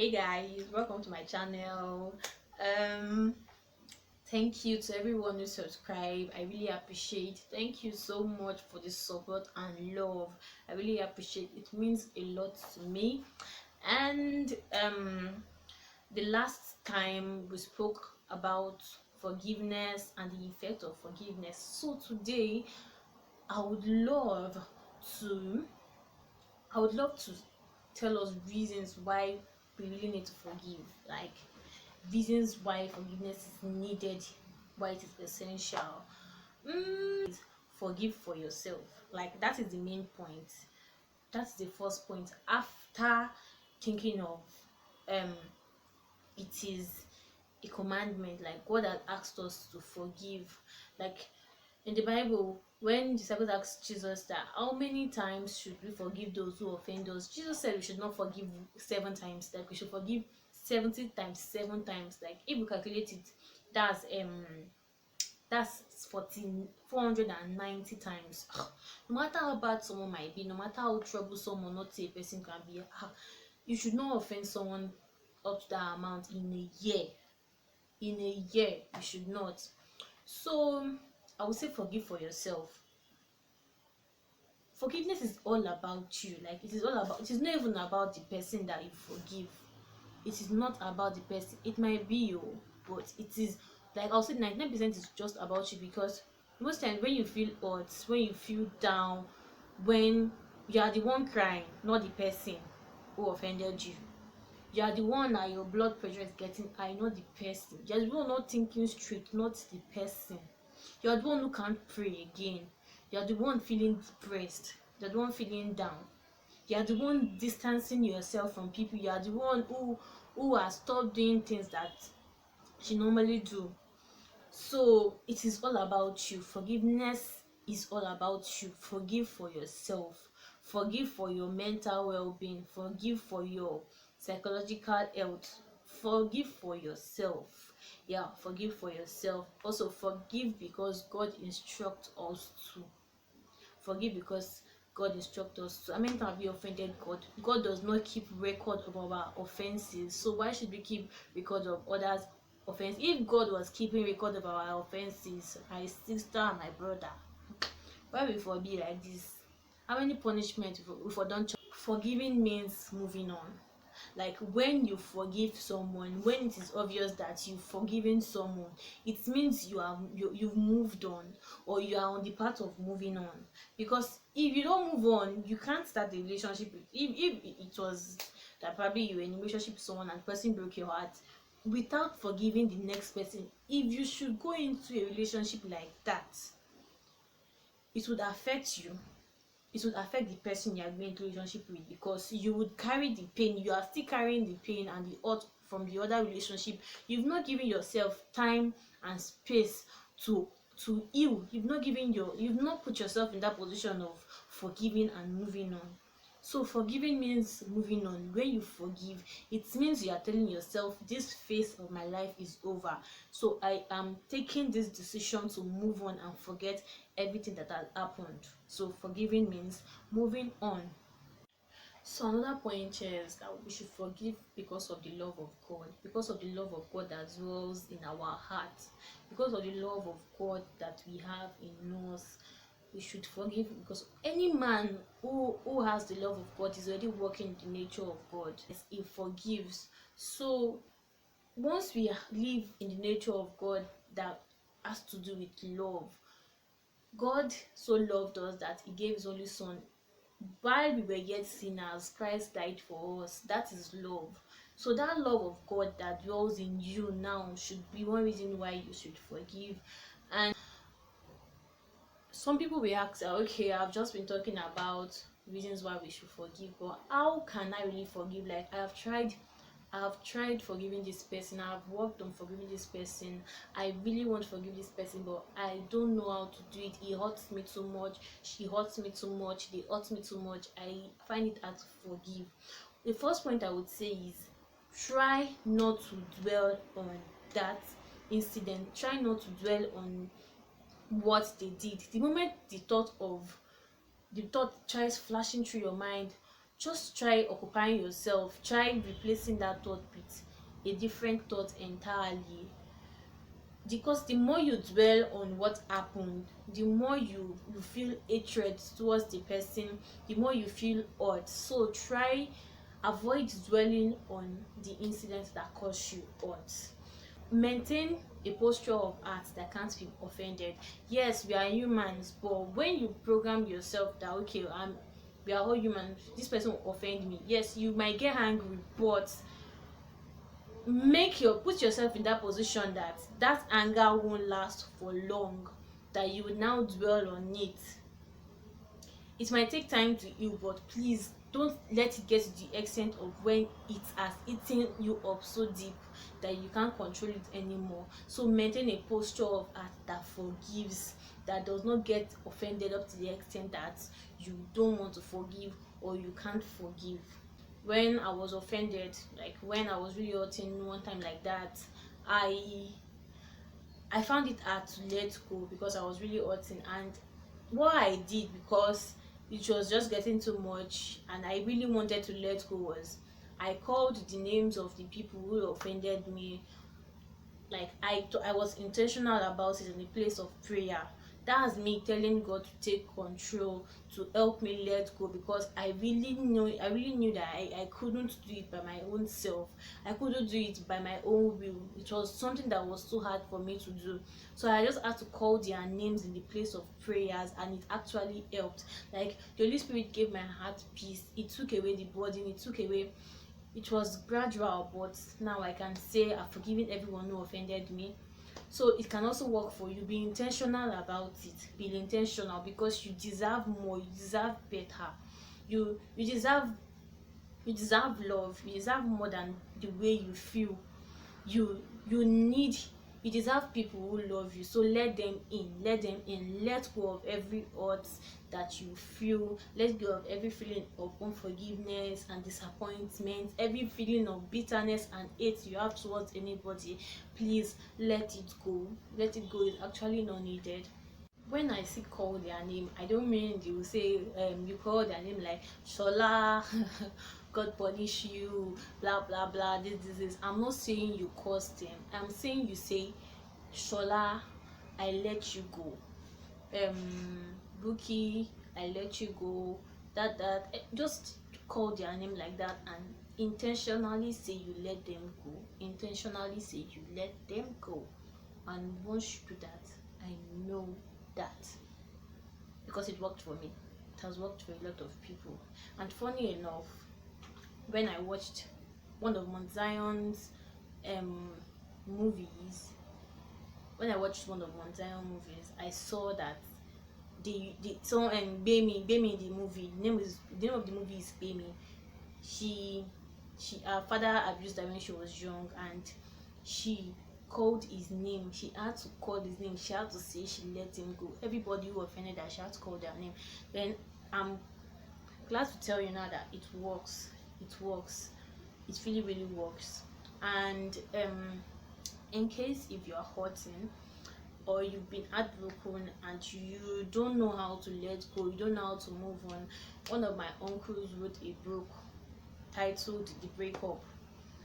Hey guys, welcome to my channel. Thank you to everyone who subscribed. I really appreciate. Thank you so much for the support and love. I really appreciate it. It means a lot to me. And the last time we spoke about forgiveness and the effect of forgiveness. So today I would love to I would love to tell us reasons why we really need to forgive, like reasons why forgiveness is needed, why it is essential. Forgive for yourself. Like that is the main point. That's the first point. After thinking of um it is a commandment, like God has asked us to forgive. Like in the Bible, when disciples asked Jesus that how many times should we forgive those who offend us, Jesus said we should not forgive 7 times, like we should forgive 70 times 7 times. Like if we calculate it, that's that's 490 times. No matter how bad someone might be, no matter how troublesome or not a person can be, you should not offend someone up to that amount in a year. In a year, you should not. So I would say forgive for yourself. Forgiveness is all about you. Like it is all about, it is not even about the person that you forgive. It is not about the person. It might be you, but it is, like I'll say 99% is just about you, because most times when you feel hurt, when you feel down, when you are the one crying, not the person who offended you. You are the one that your blood pressure is getting high, not the person. You are the one not thinking straight, not the person. You are the one who can't pray again. You are the one feeling depressed. You are the one feeling down. You are the one distancing yourself from people. You are the one who has stopped doing things that she normally do. So it is all about you. Forgiveness is all about you. Forgive for yourself. Forgive for your mental well-being. Forgive for your psychological health. Forgive for yourself. Yeah, forgive for yourself. Also forgive because God instructs us to. Forgive because God instructs us to. How many times have you offended God? God does not keep record of our offenses. So why should we keep record of others' offense? If God was keeping record of our offenses, my sister and my brother, why we for be like this? How many punishments we for don't? Forgiving means moving on. Like when you forgive someone, when it is obvious that you've forgiven someone, it means you've moved on, or you are on the path of moving on. Because if you don't move on, you can't start the relationship with, if it was that probably you were in a relationship with someone and the person broke your heart, without forgiving the next person, if you should go into a relationship like that, it would affect you. It would affect the person you are going into relationship with, because you would carry the pain. You are still carrying the pain and the hurt from the other relationship. You've not given yourself time and space to heal. You've not put yourself in that position of forgiving and moving on. So forgiving means moving on. When you forgive, it means you are telling yourself this phase of my life is over. So I am taking this decision to move on and forget everything that has happened. So forgiving means moving on. So another point is that we should forgive because of the love of God, because of the love of God that dwells in our hearts, because of the love of God that we have in us. We should forgive because any man who has the love of God is already working in the nature of God. He forgives. So once we live in the nature of God that has to do with love, God so loved us that he gave his only son. While we were yet sinners, Christ died for us. That is love. So that love of God that dwells in you now should be one reason why you should forgive. And some people will ask, okay, I've just been talking about reasons why we should forgive, but how can I really forgive? Like I have tried forgiving this person, I've worked on forgiving this person, I really want to forgive this person, but I don't know how to do it. He hurts me too much, she hurts me too much, they hurt me too much. I find it hard to forgive. The first point I would say is try not to dwell on that incident. Try not to dwell on what they did. The moment the thought tries flashing through your mind, just try occupying yourself, try replacing that thought with a different thought entirely. Because the more you dwell on what happened, the more you feel hatred towards the person, the more you feel hurt. So try avoid dwelling on the incident that caused you hurt. Maintain a posture of heart that can't be offended. Yes, we are humans, but when you program yourself that okay, we are all human, this person will offend me, yes, you might get angry, but put yourself in that position that that anger won't last for long, that you will now dwell on it. It might take time to heal, but please don't let it get to the extent of when it has eaten you up so deep that you can't control it anymore. So maintain a posture of heart that forgives, that does not get offended up to the extent that you don't want to forgive or you can't forgive. When I was offended, like when I was really hurting one time like that, i I found it hard to let go because I was really hurting. And what I did, because it was just getting too much and I really wanted to let go, was I called the names of the people who offended me. Like I was intentional about it in a place of prayer. That's me telling God to take control, to help me let go, because I really knew that I couldn't do it by my own self. I couldn't do it by my own will. It was something that was too hard for me to do. So I just had to call their names in the place of prayers, and it actually helped. Like the Holy Spirit gave my heart peace. It took away the burden, it took away, it was gradual, but now I can say I've forgiven everyone who offended me. So it can also work for you. Be intentional about it. Be intentional, because you deserve more, you deserve better. You deserve love. You deserve more than the way you feel. You you need you deserve people who love you. So let them in, let go of every hurt that you feel. Let go of every feeling of unforgiveness and disappointment, every feeling of bitterness and hate you have towards anybody. Please let it go. Let it go. It's actually not needed. When I see call their name, I don't mean they will say you call their name like Shola, God punish you, blah blah blah, this. I'm not saying you curse them. I'm saying you say, Shola, I let you go. Buki, I let you go. Just call their name like that and intentionally say you let them go. Intentionally say you let them go. And once you do that, I know that, because it worked for me, it has worked for a lot of people. And funny enough, when I watched one of Mount Zion's movies, I saw that the song and Bemi the movie, the name of the movie is Bemi. She her father abused her when she was young, and she called his name. She had to call his name. She had to say she let him go. Everybody who offended her, she had to call their name. Then I'm glad to tell you now that it works. It really works. And in case if you are hurting or you've been heartbroken and you don't know how to let go, you don't know how to move on, one of my uncles wrote a book titled The Breakup,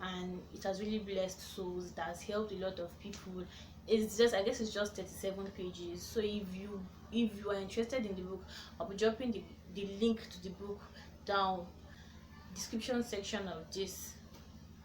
and it has really blessed souls. That has helped a lot of people. I guess it's just 37 pages. So if you are interested in the book, I'll be dropping the link to the book down description section of this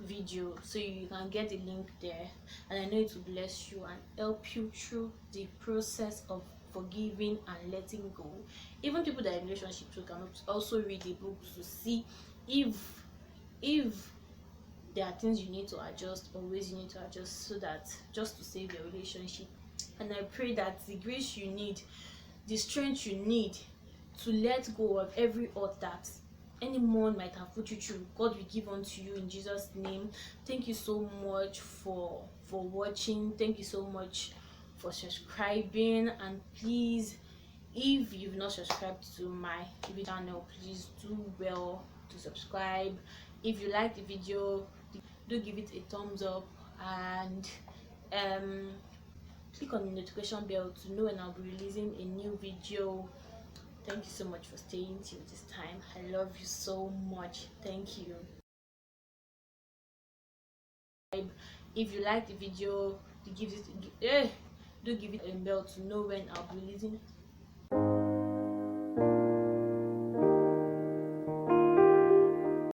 video, so you can get the link there. And I know it will bless you and help you through the process of forgiving and letting go. Even people that are in relationships who can also read the book to see if there are things you need to adjust, or ways you need to adjust, so that just to save your relationship. And I pray that the grace you need, the strength you need to let go of every hurt that anyone might have put you through, God will give unto you in Jesus' name. Thank you so much for watching. Thank you so much for subscribing. And please, if you've not subscribed to my TV channel, please do well to subscribe. If you like the video, do give it a thumbs up, and click on the notification bell to know when I'll be releasing a new video. Thank you so much for staying till this time. I love you so much. Thank you. If you like the video, do give it do give it a bell to know when I'll be releasing